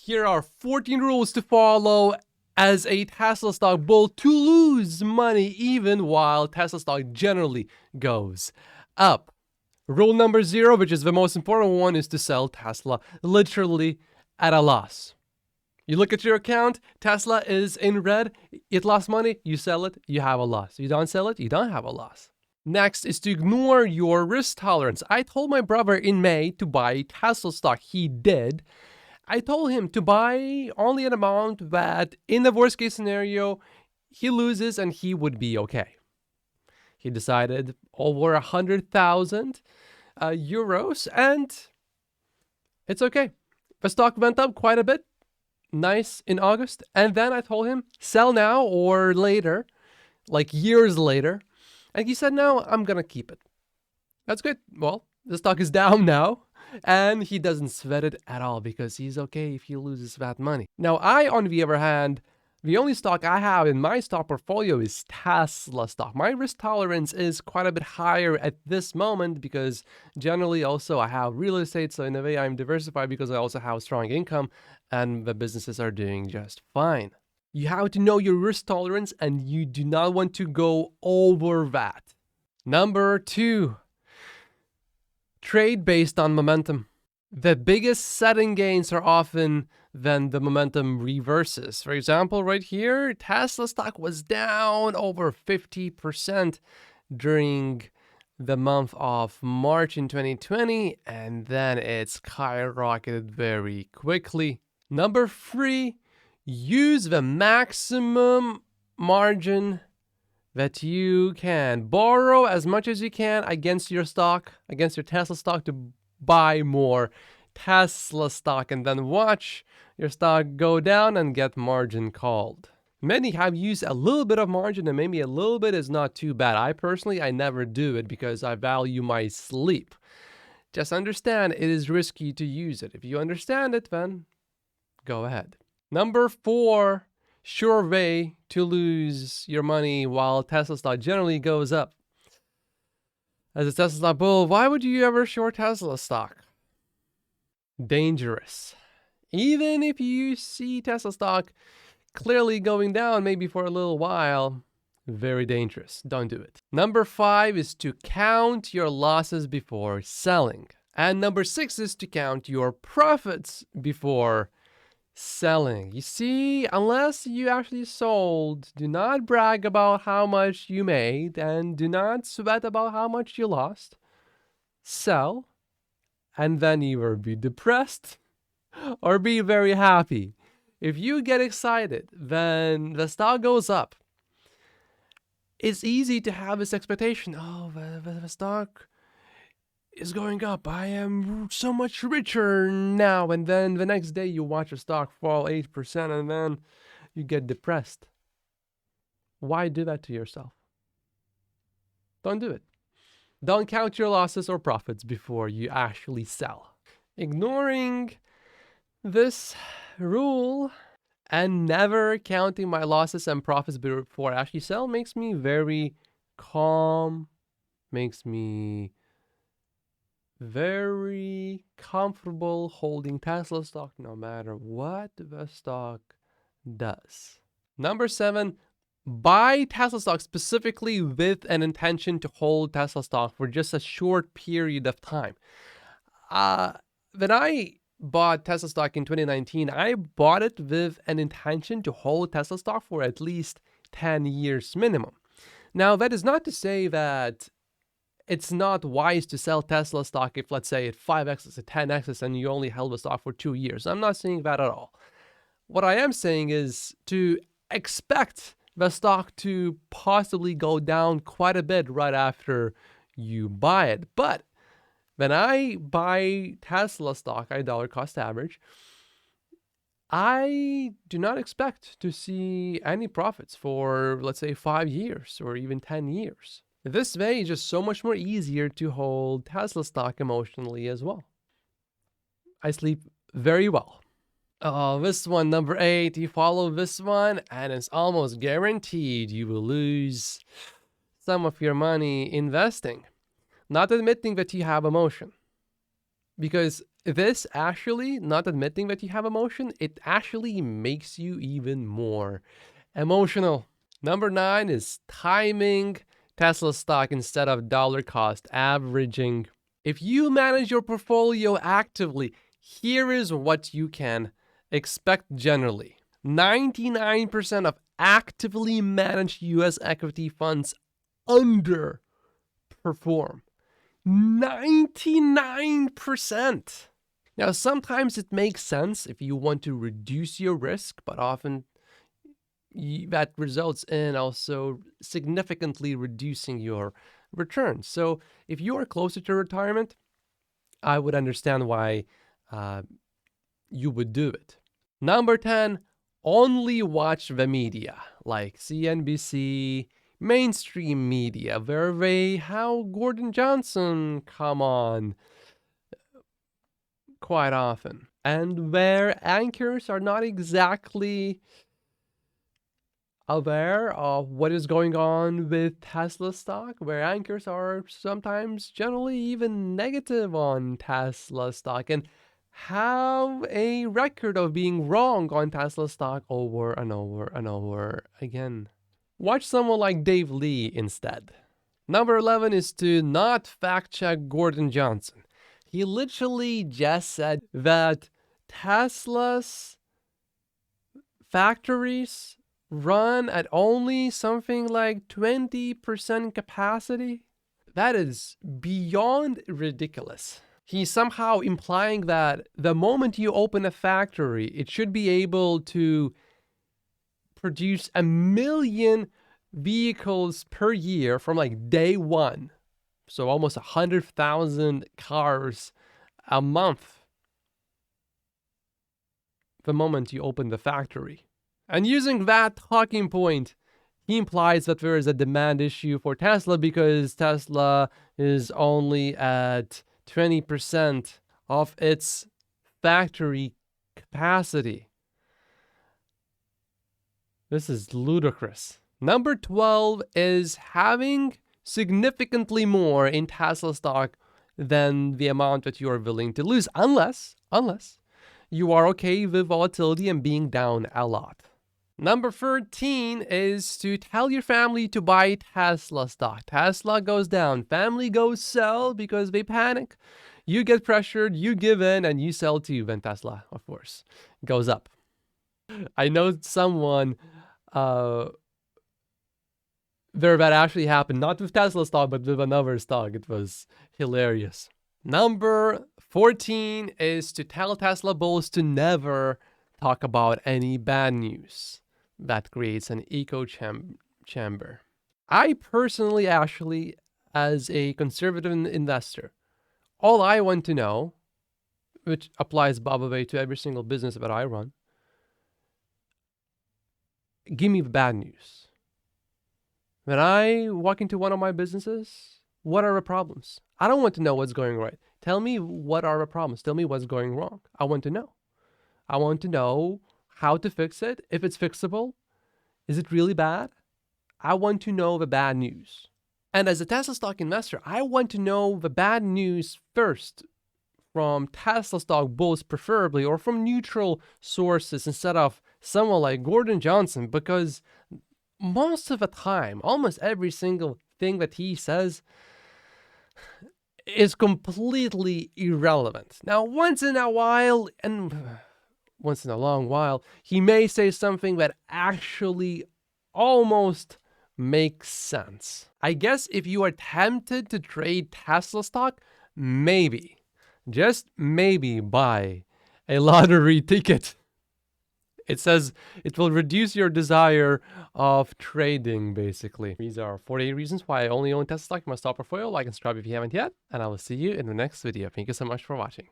Here are 14 rules to follow as a Tesla stock bull to lose money even while Tesla stock generally goes up. Rule number 0, which is the most important one, is to sell Tesla literally at a loss. You look at your account, Tesla is in red, it lost money, you sell it, you have a loss. You don't sell it, you don't have a loss. Next is to ignore your risk tolerance. I told my brother in May to buy Tesla stock. He did. I told him to buy only an amount that in the worst case scenario, he loses and he would be okay. He decided over 100,000 euros and it's okay. The stock went up quite a bit. Nice in August. And then I told him, sell now or later, like years later. And he said, no, I'm going to keep it. That's good. Well, the stock is down now. And he doesn't sweat it at all because he's okay if he loses that money. Now, I, on the other hand, the only stock I have in my stock portfolio is Tesla stock. My risk tolerance is quite a bit higher at this moment because generally also I have real estate. So in a way I'm diversified because I also have strong income and the businesses are doing just fine. You have to know your risk tolerance and you do not want to go over that. Number 2. Trade based on momentum. The biggest setting gains are often when the momentum reverses. For example, right here, Tesla stock was down over 50% during the month of March in 2020, and then it skyrocketed very quickly. Number 3, use the maximum margin that you can. Borrow as much as you can against your stock, against your Tesla stock to buy more Tesla stock and then watch your stock go down and get margin called. Many have used a little bit of margin and maybe a little bit is not too bad. I never do it because I value my sleep. Just understand it is risky to use it. If you understand it, then go ahead. Number 4. Sure way to lose your money while Tesla stock generally goes up. As a Tesla stock bull, why would you ever short Tesla stock? Dangerous. Even if you see Tesla stock clearly going down, maybe for a little while, very dangerous. Don't do it. Number 5 is to count your losses before selling. And number 6 is to count your profits before selling. You see, unless you actually sold, do not brag about how much you made and do not sweat about how much you lost. Sell and then either be depressed or be very happy. If you get excited, then the stock goes up. It's easy to have this expectation, oh, the stock is going up. I am so much richer now. And then the next day you watch a stock fall 8% and then you get depressed. Why do that to yourself? Don't do it. Don't count your losses or profits before you actually sell. Ignoring this rule and never counting my losses and profits before I actually sell makes me very calm, makes me very comfortable holding Tesla stock no matter what the stock does. Number 7, buy Tesla stock specifically with an intention to hold Tesla stock for just a short period of time. When I bought Tesla stock in 2019, I bought it with an intention to hold Tesla stock for at least 10 years minimum. Now, that is not to say that it's not wise to sell Tesla stock if, let's say, it 5x, 10x, and you only held the stock for 2 years. I'm not saying that at all. What I am saying is to expect the stock to possibly go down quite a bit right after you buy it. But when I buy Tesla stock, I dollar cost average, I do not expect to see any profits for, let's say, 5 years or even 10 years. This way is just so much more easier to hold Tesla stock emotionally as well. I sleep very well. Oh, this one, number 8, you follow this one and it's almost guaranteed you will lose some of your money investing. Not admitting that you have emotion. Because this actually, not admitting that you have emotion, it actually makes you even more emotional. Number 9 is timing Tesla stock instead of dollar cost averaging. If you manage your portfolio actively, here is what you can expect generally. 99% of actively managed US equity funds underperform. 99%. Now, sometimes it makes sense if you want to reduce your risk, but often that results in also significantly reducing your return. So if you are closer to retirement, I would understand why you would do it. Number 10, only watch the media, like CNBC, mainstream media, where they how Gordon Johnson come on quite often, and where anchors are not exactly aware of what is going on with Tesla stock, where anchors are sometimes generally even negative on Tesla stock and have a record of being wrong on Tesla stock over and over and over again. Watch someone like Dave Lee instead. Number 11 is to not fact check Gordon Johnson. He literally just said that Tesla's factories run at only something like 20% capacity. That is beyond ridiculous. He's somehow implying that the moment you open a factory, it should be able to produce 1 million vehicles per year from like day one. So almost 100,000 cars a month the moment you open the factory. And using that talking point, he implies that there is a demand issue for Tesla because Tesla is only at 20% of its factory capacity. This is ludicrous. Number 12 is having significantly more in Tesla stock than the amount that you are willing to lose, unless you are okay with volatility and being down a lot. Number 13 is to tell your family to buy Tesla stock. Tesla goes down, family goes sell because they panic. You get pressured, you give in, and you sell too when Tesla, of course, goes up. I know someone where that actually happened, not with Tesla stock, but with another stock. It was hilarious. Number 14 is to tell Tesla bulls to never talk about any bad news. That creates an echo chamber. I personally, actually, as a conservative investor, all I want to know, which applies, by the way, to every single business that I run, give me the bad news. When I walk into one of my businesses, what are the problems? I don't want to know what's going right. Tell me what are the problems. Tell me what's going wrong. I want to know. I want to know how to fix it, if it's fixable. Is it really bad? I want to know the bad news. And as a Tesla stock investor, I want to know the bad news first from Tesla stock bulls preferably, or from neutral sources instead of someone like Gordon Johnson, because most of the time, almost every single thing that he says is completely irrelevant. Now, once in a while, and once in a long while, he may say something that actually almost makes sense. I guess if you are tempted to trade Tesla stock, maybe, just maybe buy a lottery ticket. It says it will reduce your desire of trading, basically. These are 48 reasons why I only own Tesla stock in my stock portfolio. Like and subscribe if you haven't yet, and I will see you in the next video. Thank you so much for watching.